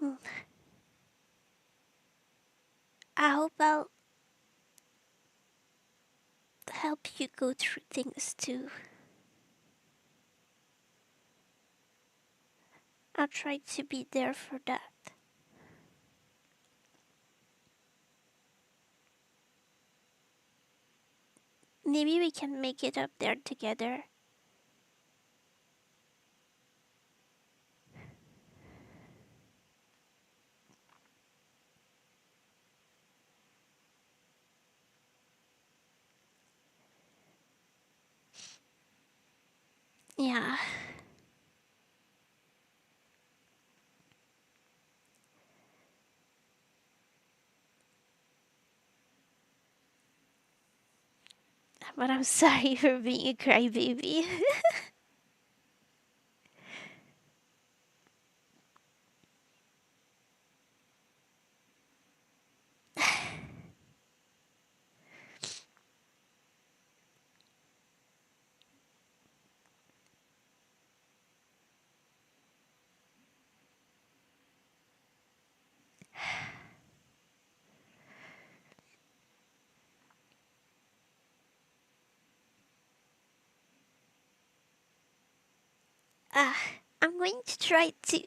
Mm, I hope I'll help you go through things too. I'll try to be there for that. Maybe we can make it up there together. Yeah, but I'm sorry for being a crybaby. Ah, I'm going to try to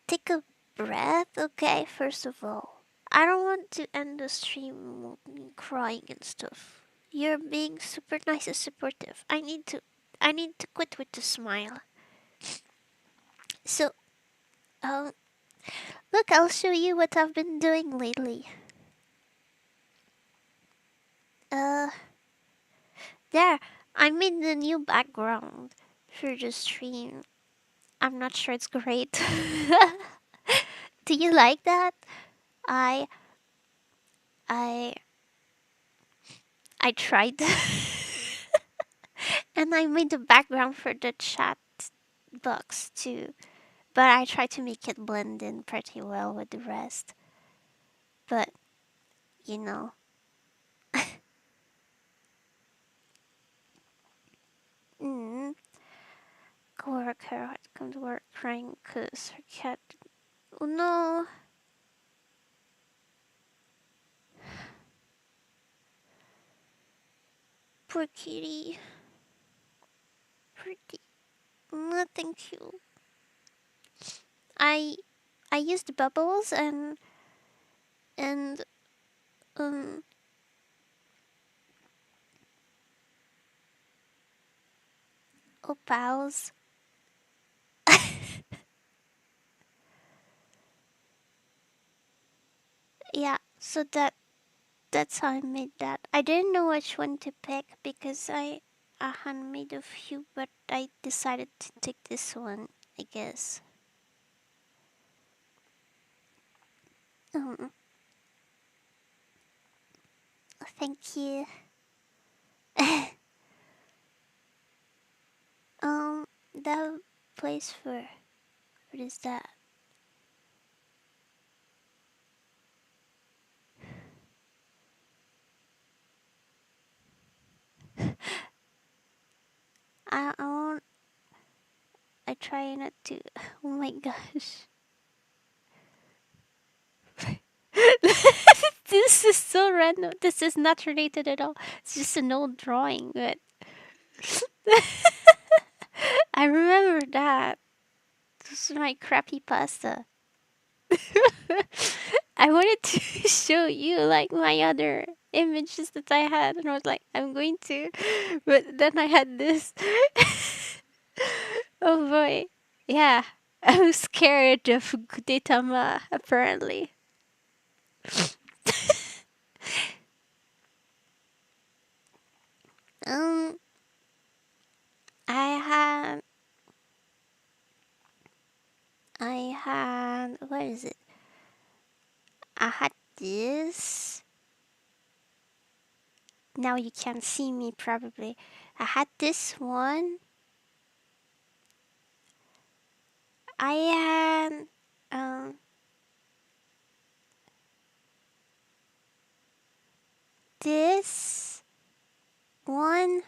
take a breath, okay? First of all, I don't want to end the stream with me crying and stuff. You're being super nice and supportive. I need to quit with the smile. So, um, look, I'll show you what I've been doing lately. Uh, there, I made the new background for the stream. I'm not sure it's great. Do you like that? I I I tried and I made the background for the chat box too. But I tried to make it blend in pretty well with the rest. But you know, mm, coworker had come to work crying because her cat. Oh no, poor kitty. Pretty. No, thank you. I I used bubbles and um opals. Yeah, so that That's how I made that. I didn't know which one to pick because I had made a few, but I decided to take this one, I guess. Um, Thank you. That place for what is that? I won't. I try not to. Oh my gosh. This is so random. This is not related at all. It's just an old drawing, but I remember that. This is my crappy pasta. I wanted to show you like my other images that I had, and I was like, I'm going to, but then I had this. Oh boy, yeah, I'm scared of Gudetama apparently. Um, I had, what is it? I had this. Now you can't see me probably. I had this one. I had, this one.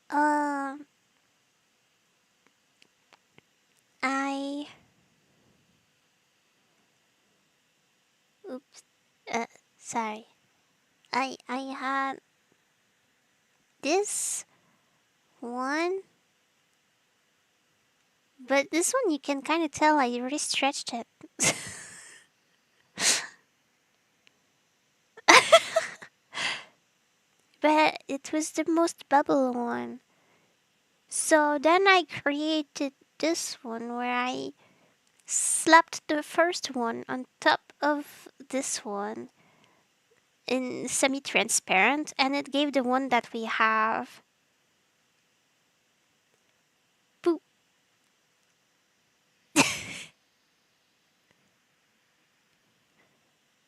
Um, I, oops, sorry. I had this one, but this one you can kind of tell I already stretched it. But it was the most bubble one. So then I created this one where I slapped the first one on top of this one in semi-transparent, and it gave the one that we have. Boop.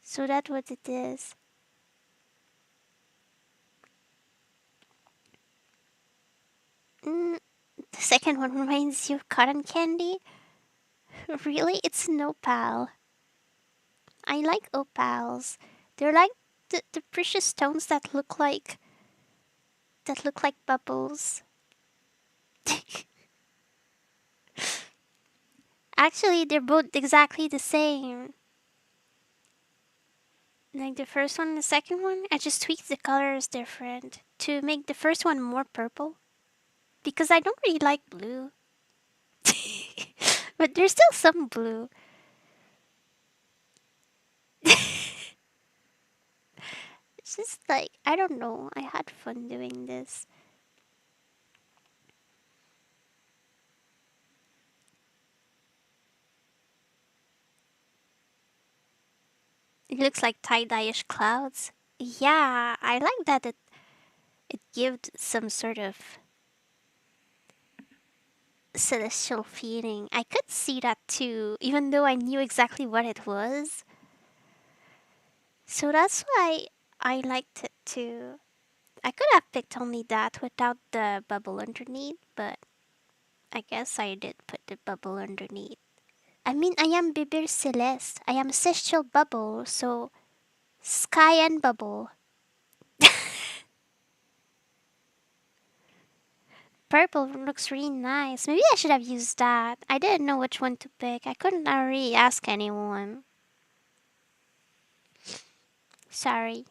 So that's what it is. The second one reminds you of cotton candy. Really, it's an opal. I like opals. They're like the precious stones that look like bubbles. Actually, they're both exactly the same. Like the first one and the second one, I just tweaked the colors different to make the first one more purple. Because I don't really like blue. But there's still some blue. It's just like, I don't know. I had fun doing this. It looks like tie-dye-ish clouds. Yeah, I like that it gives some sort of celestial feeling. I could see that too, even though I knew exactly what it was. So that's why I liked it too. I could have picked only that without the bubble underneath, but I guess I did put the bubble underneath. I mean, I am Bibir Celeste. I am celestial bubble, so sky and bubble. Purple looks really nice. Maybe I should have used that. I didn't know which one to pick. I couldn't really ask anyone. Sorry.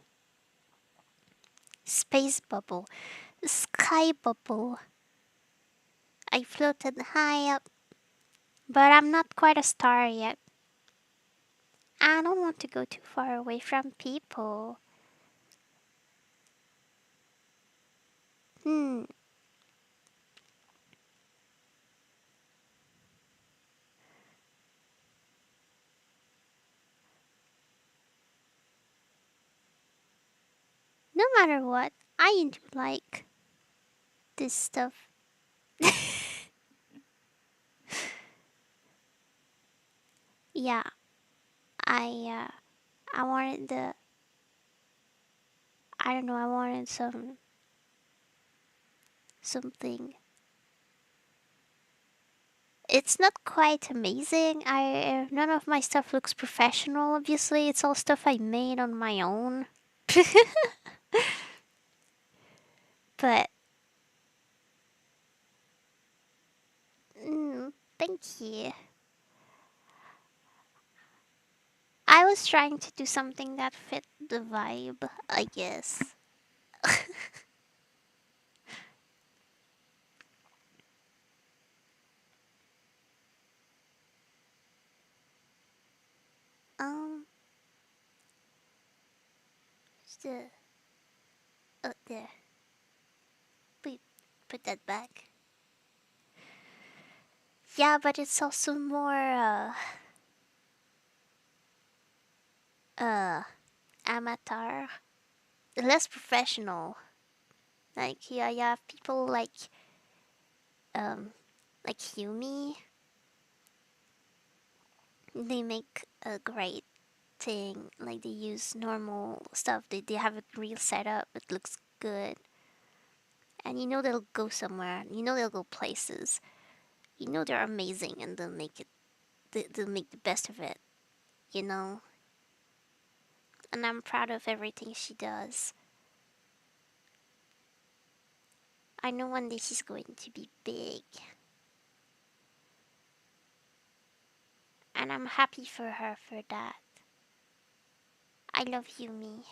Space bubble. Sky bubble. I floated high up, but I'm not quite a star yet. I don't want to go too far away from people. Hmm. No matter what, I do like this stuff. Yeah, I wanted the I don't know, I wanted something. It's not quite amazing. I none of my stuff looks professional. Obviously, it's all stuff I made on my own. But thank you. I was trying to do something that fit the vibe, I guess. Um, the oh there, we put that back. Yeah, but it's also more uh amateur, less professional. Like yeah, you have people um like Yumi. They make a great thing. Like they use normal stuff. They have a real setup. It looks good, and you know they'll go somewhere. You know they'll go places. You know they're amazing, and they'll make it. They'll make the best of it. You know, and I'm proud of everything she does. I know one day she's going to be big, and I'm happy for her for that. I love Yumi.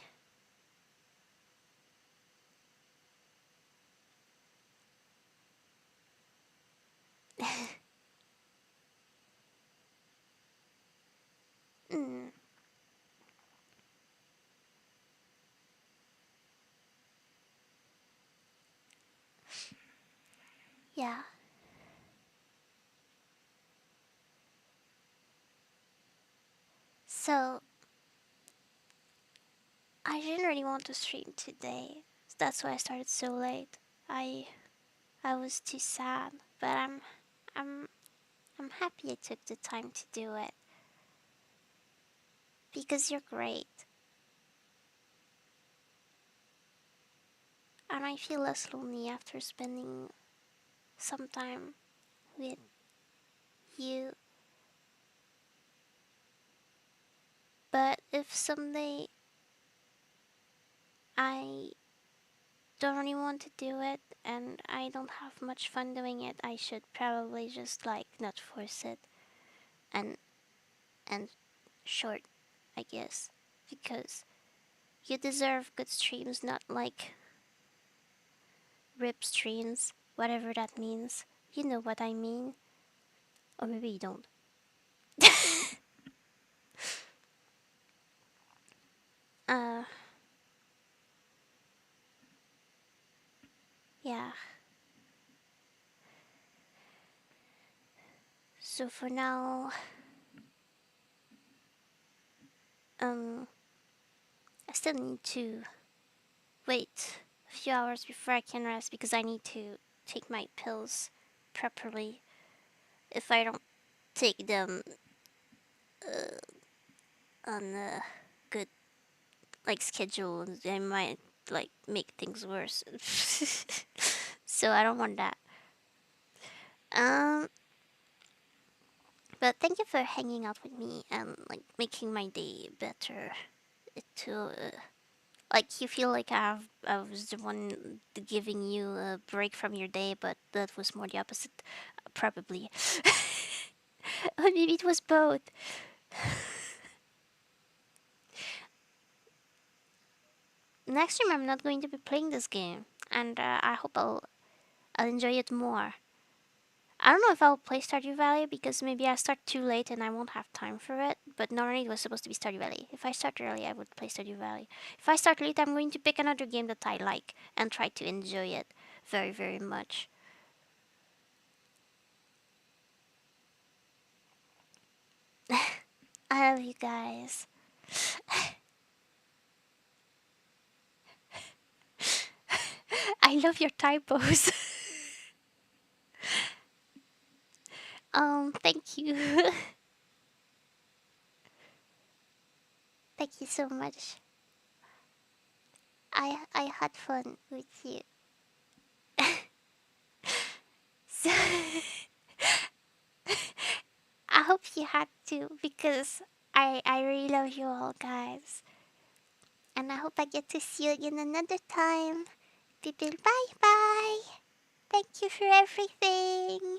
mm, yeah. So I didn't really want to stream today. That's why I started so late. I I was too sad, but I'm I'm happy I took the time to do it because you're great, and I feel less lonely after spending some time with you. But if someday I don't really want to do it and I don't have much fun doing it, I should probably just like not force it and and short, I guess, because you deserve good streams, not like rip streams, whatever that means. You know what I mean, or maybe you don't. uh, yeah. So for now, um, I still need to wait a few hours before I can rest because I need to take my pills properly. If I don't take them on a good like schedule, they might like make things worse. So I don't want that. Um, but thank you for hanging out with me and like making my day better. To like you feel like I was the one giving you a break from your day, but that was more the opposite, probably. Or maybe it was both. Next time I'm not going to be playing this game, and I hope I'll enjoy it more. I don't know if I'll play Stardew Valley because maybe I start too late and I won't have time for it. But normally it was supposed to be Stardew Valley. If I start early, I would play Stardew Valley. If I start late, I'm going to pick another game that I like and try to enjoy it very, very much. I love you guys. I love your typos. Thank you. Thank you so much. I had fun with you. So I hope you had to because I really love you all guys. And I hope I get to see you again another time. People, bye bye. Thank you for everything.